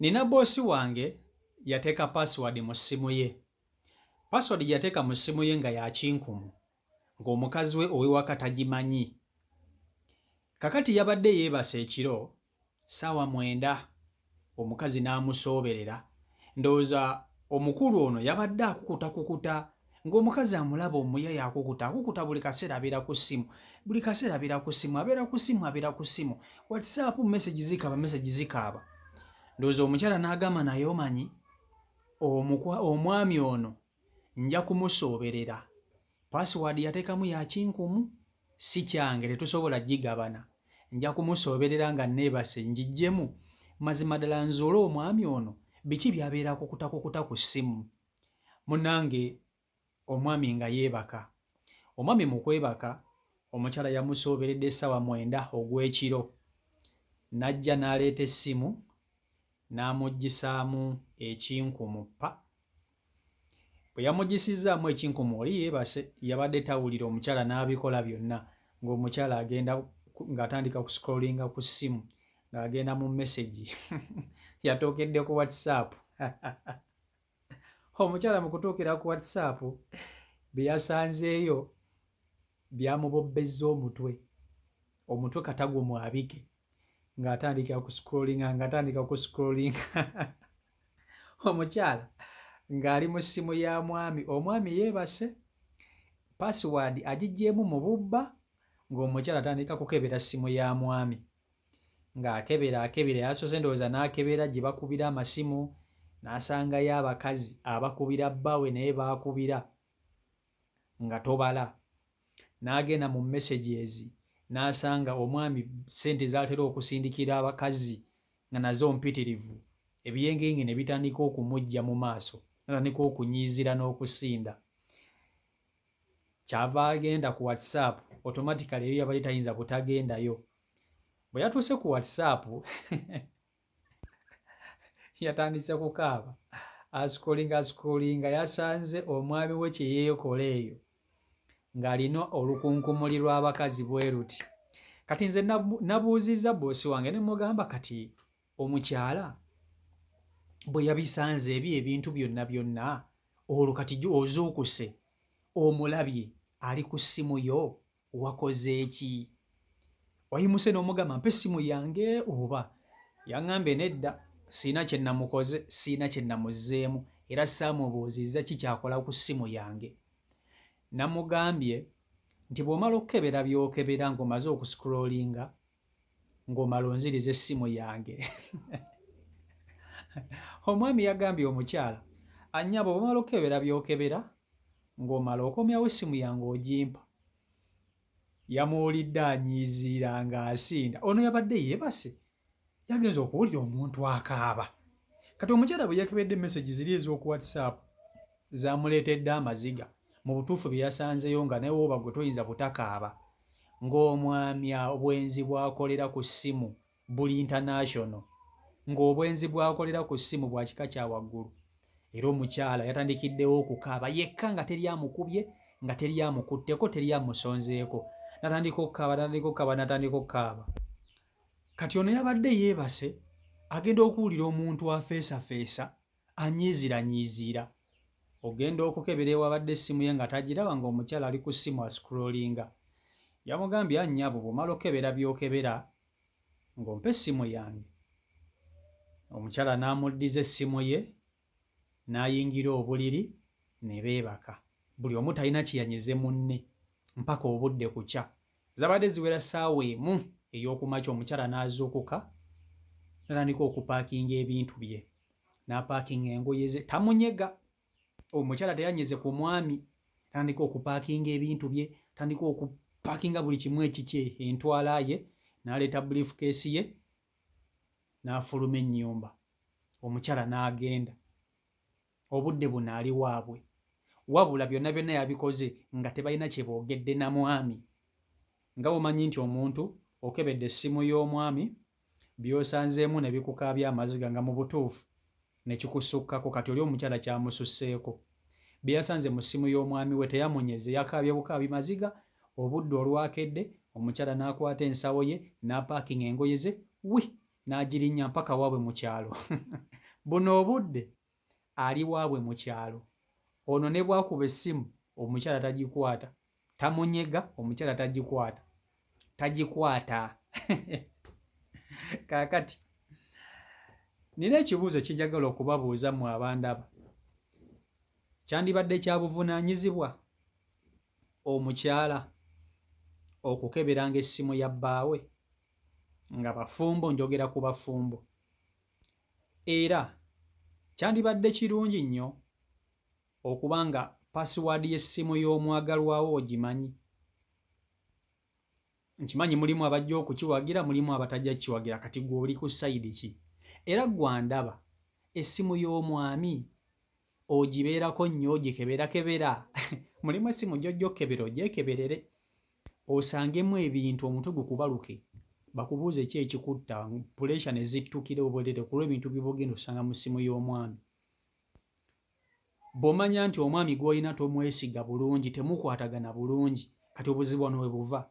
Nina boosi wange yateeka password mu ssimu ye. Password gye yateeka mu ssimu ye nga ya kinkumu, ng'omukazi we ow'ewaka tagimanyi. Kakati yabadde yeebase ekiro ssaawa 9 omukazi n'amusooberera. Ndowooza omukulu ono yabadde akukutakukuta ng'omukazi amulaba omuyaya akukuta buli kaseera abeera ku ssimu. Buli kaseera abeera ku ssimu. WhatsApp message zikaaba. Ndowooza omukyala n'agamba naye omanyi omwami ono nja kumusooberera. Password yateekamu ya kinkumu, si kyange tetusobola gigabana. Nja kumusooberera nga neebase ngiggyemu. Mazima ddala nzole omwami ono biki by'abeera akukutakukuta ku ssimu. Munnange omwami nga yeebaka. Omwami mu kwebaka omukyala yamusooberedde essaawa 9 ogw'ekiro. N'ajja n'aleeta essimu n'amuggisaamu ekinkumu pa. Bwe yamuggisizaamu ekinkumu oli yeebase, yabadde tawulira omukyala n'abikola byonna, ng'omukyala agenda ng'atandika ku scrollinga ku ssimu ng'agenda mu message yatookedde ku WhatsApp. Omukyala mu kutuukira ku WhatsApp bye yasanzeeyo byamubobbezza omutwe katagumwabike ng'atandika ku scrollinga omukyala ng'ali mu ssimu ya mwami. Omwami yeebase, password agiggyemu mu bubba, ng'omukyala atandika kukebera ssimu ya mwami. Ng'akebera yasoose ndowooza n'akebera gye bakubira amasimu, n'asangayo abakazi abakubira bbawe naye baakubira nga tobala. N'agenda mu messages n'asanga omwami ssente z'atera okusindikira abakazi nga nazo mpitirivu, ebiyengenge ne bitandika okumujja mu maaso, n'atandika okunyiizira n'okusinda. Kyava agenda ku WhatsApp, automatically eyo yabali tayinza butagendayo. Bwe yatuuse ku WhatsApp yatandise kukaaba, ascrollinga yasanze omwami we kye yeekola eyo ng'alina olukunkumuli lw'abakazi bwe ruti. Kati nze nabuuzizza boosi wange ne mugamba kati omukyala bwe yabisanze ebintu byonna olwo kati ozuukuse omulabye ali ku ssimu yo wakoze eki? Wayimuse n'omugamba mpa essimu yange oba? Yaŋŋambye nedda, siina kye namukoze, siina kye namuzzeemu era saamubuuzizza kikyakola ku ssimu yange. Namugambye nti bw'omala okukebera by'okebera ng'omaze okuscrollinga ng'omala onziriza essimu yange. Omwami yagambye omukyala, annyabo bw'omala okukebera by'okebera ng'omala okomyawo essimu yange ogimpa. Yamuwulidde anyiiziira ng'asinda. Ono yabadde yeebase, yagenza okuwulira omuntu akaaba. Kati omukyala bwe yakebedde message ziri ez'oku WhatsApp zaamuleetedde amaziga. Mu butuufu bye yasanzeyo nga naye woba gwe toyinza butakaaba, ng'omwami obwenzi bw'akolera ku ssimu buli international, ng'obwenzi bw'akolera ku ssimu bwa kika kya waggulu. Era omukyala yatandikiddewo okukaaba yekka nga teri amukubye, nga teri amukutteko, teri amusonzeeko. Natandika okukaaba. Kati ono yabadde yeebase, agenda okuwulira omuntu afeesafeesa anyiiziranyiiziira. Ogenda okukebera ewabadde essimu ye nga tagiraba ng'omukyala ali ku ssimu ascrollinga. Yamugambye annyabo bw'omala okukebera by'okebera ng'ompa essimu yange. Omukyala n'amuddiza essimu ye n'ayingira obuliri ne beebaka. Buli omu talina kiyanyize munne mpaka obudde kukya. Zabadde ziwera ssaawa emu ey'okumakya omukyala n'azuukuka n'atandika okupaakinga ebintu bye. N'apaakinga engoye ze, tamunyega. Omukyala teyanyize ku mwami, tandika okupaakinga ebintu bye, tandika okupaakinga buli kimu ekikye, entwala ye, n'aleeta briefcase ye, n'afuluma ennyumba. Omukyala n'agenda. Obudde buno ali waabwe, wabula byonna yabikoze nga tebalina kye boogedde na mwami. Nga bw'omanyi nti omuntu okebedde essimu y'omwami by'osanzeemu ne bikukaabya amaziga nga mu butuufu ne kikusukkako, kati oli omukyala kyamususseeko. Bye yasanze mu ssimu y'omwami we teyamunyeze, yakaabye bukaabi maziga. Obudde olwakedde omukyala n'akwata ensawo ye n'apaakinga engoye ze, n'agirinnya mpaka waabwe mu kyalo. Buno obudde ali waabwe mu kyalo. Ono ne bw'akuba essimu omukyala tagikwata, tamunyega omukyala tagikwata. Kaakati nina ekibuuzo kye njagala okubabuuza mmwe abandaba. Kyandibadde kya buvunaanyizibwa omukyala okukeberanga essimu ya bbaawe nga bafumbo, njogera ku bafumbo, era kyandibadde kirungi nnyo okuba nga password y'essimu y'omwagalwawo ogimanyi. Nkimanyi mulimu abajja okukiwagira, mulimu abatajja kiwagira, kati gwe oli ku sayidi ki? Era gwandaba essimu y'omwami ogibeerako nnyo, ogikeberakebera. Mulimu essimu gy'ojja okkebera ogyekeberere, osangemu ebintu omutwe gukubaluke, bakubuuze ki ekikutta, puleesha ne zittukira obwerere ku lw'ebintu by'obugenda osanga mu ssimu y'omwami. Bw'omanya nti omwami gw'olina tomwesiga bulungi, temukwatagana bulungi, kati obuzibu wano we buva.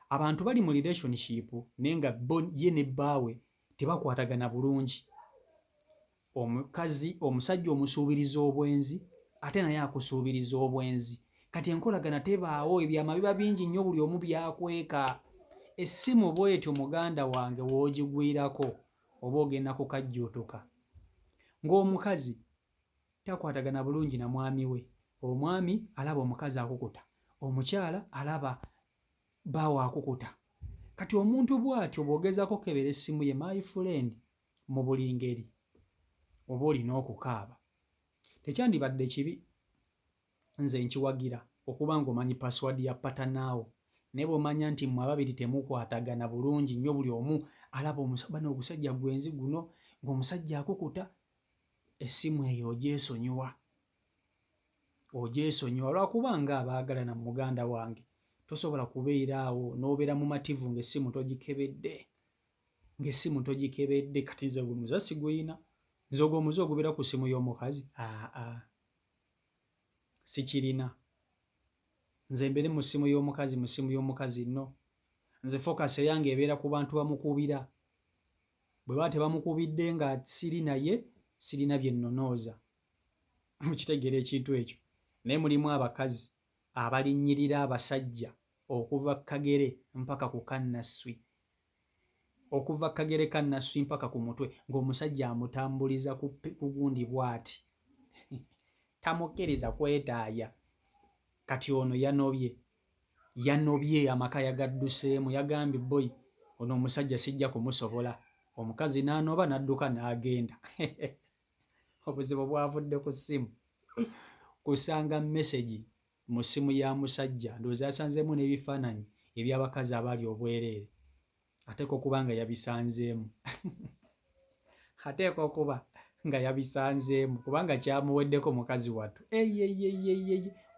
Abantu bali mu relationship naye nga ye ne bbaawe tebakwatagana bulungi. Omusajja omusuubiriza obwenzi, ate naye akusuubiriza obwenzi. Kati enkolagana tebaawo, ebyama biba bingi nnyo, buli omu byakweka. Essimu bw'etyo muganda wange w'ogigwirako oba ogenda kukajjuutuka. Ng'omukazi takwatagana bulungi na mwami we. Omwami alaba omukazi akukuta, omukyala alaba bbaawe akukuta. Kati omuntu bw'atyo bw'ogezaako kebera essimu ye, my friend, mu buli ngeri oba olina okukaaba. Tekyandibadde kibi nze nkiwagira okuba ng'omanyi password ya patanaawo, naye bw'omanya nti mmwe ababiri temukwatagana bulungi nnyo, buli omu alaba bano ogusajja gwenzi guno, ng'omusajja akukuta, essimu eyo ogyesonyiwa lwakubanga abaagalana mu muganda wange. Tosobola kubeera awo n'obeera mu mativu ng'essimu togikebedde. Kati nze omuze siguyina, nze ogwo omuze ogubeera ku ssimu y'omukazi, sikirina. Nze mbeere mu ssimu y'omukazi nno. Nze focus eyange ebeera ku bantu bamukubira. Bwe baba tebamukubidde nga siri naye, sirina bye nnonooza. Okitegeera ekintu ekyo. Naye mulimu abakazi abalinnyirira abasajja okuva Kagere mpaka ku Kannasswi, mpaka ku mutwe, ng'omusajja amutambuliza ku gundi bw'ati. Tamukkiriza kwetaaya. Kati ono yanobye, amaka yagadduseemu, yagambye boy, ono omusajja sijja kumusobola. Omukazi n'anoba n'adduka n'agenda. Obuzibu bwavudde ku ssimu. Kusanga message mu ssimu ya musajja, ndowooza yasanzeemu n'ebifaananyi eby'abakazi abali obwereere. Ateeka okuba nga yabisanzeemu, kubanga kyamuweddeko mukazi wattu.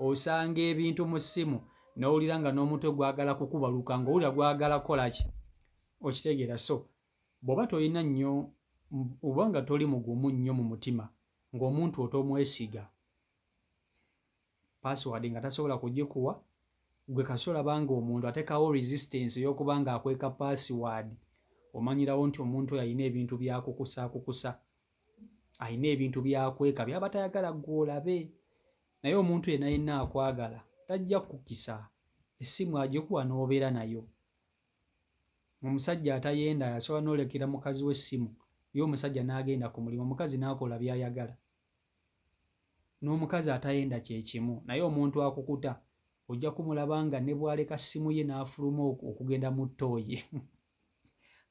Osanga ebintu mu ssimu n'owulira nga n'omutwe gwagala kukubaluka, ng'owulira gwagala kukola ki? Okitegeera. So bw'oba tolina nnyo, oba nga toli mugumu nnyo mu mutima, ng'omuntu otomwesiga, password nga tasobola kugikuwa, gwe kasoola banga omuntu ateekawo resistance ey'okuba ng'akweka password, omanyirawo nti omuntu oyo alina ebintu byakukusa, alina ebintu byakweka byaba tayagala ggwe olabe. Naye omuntu yenna akwagala tajja kukisa, essimu agikuwa n'obeera nayo. Omusajja atayenda yasobola n'olekera mukazi w'essimu, ye omusajja n'agenda ku mulimu, omukazi n'akola by'ayagala. N'omukazi atayenda kye kimu, naye omuntu akukuta ojja kumulaba nga ne bw'aleka ssimu ye n'afuluma okugenda mu ttooyi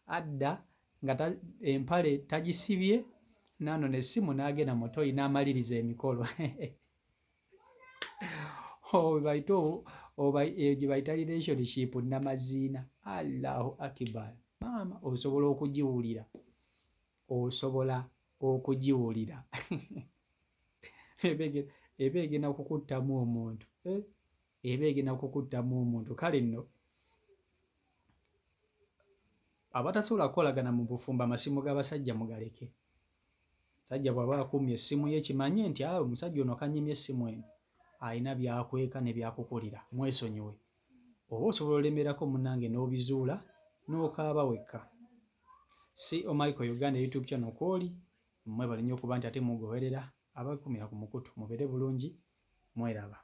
adda nga empale tagisibye, n'ano n'essimu n'agenda mu ttooyi n'amaliriza emikolo. Gye bayita relationship nnamaziina. Allahu akibar. Maama osobola okugiwulira. Eba egenda kukuttamu omuntu. Kale nno abatasobola kukolagana mu bufumbo, amasimu g'abasajja mugaleke. Musajja bw'aba akuumye essimu ye, kimanye nti omusajja ono kannyimye essimu eno, alina byakweka ne byakukolera, mwesonyiwe. Oba osobola olemerako munnange n'obizuula n'okaaba wekka. CEO Michael Uganda YouTube channel kwoli mmwe bali nnyo okuba nti ate mugoberera abakumira ku mukutu mubeere bulungi mweraba.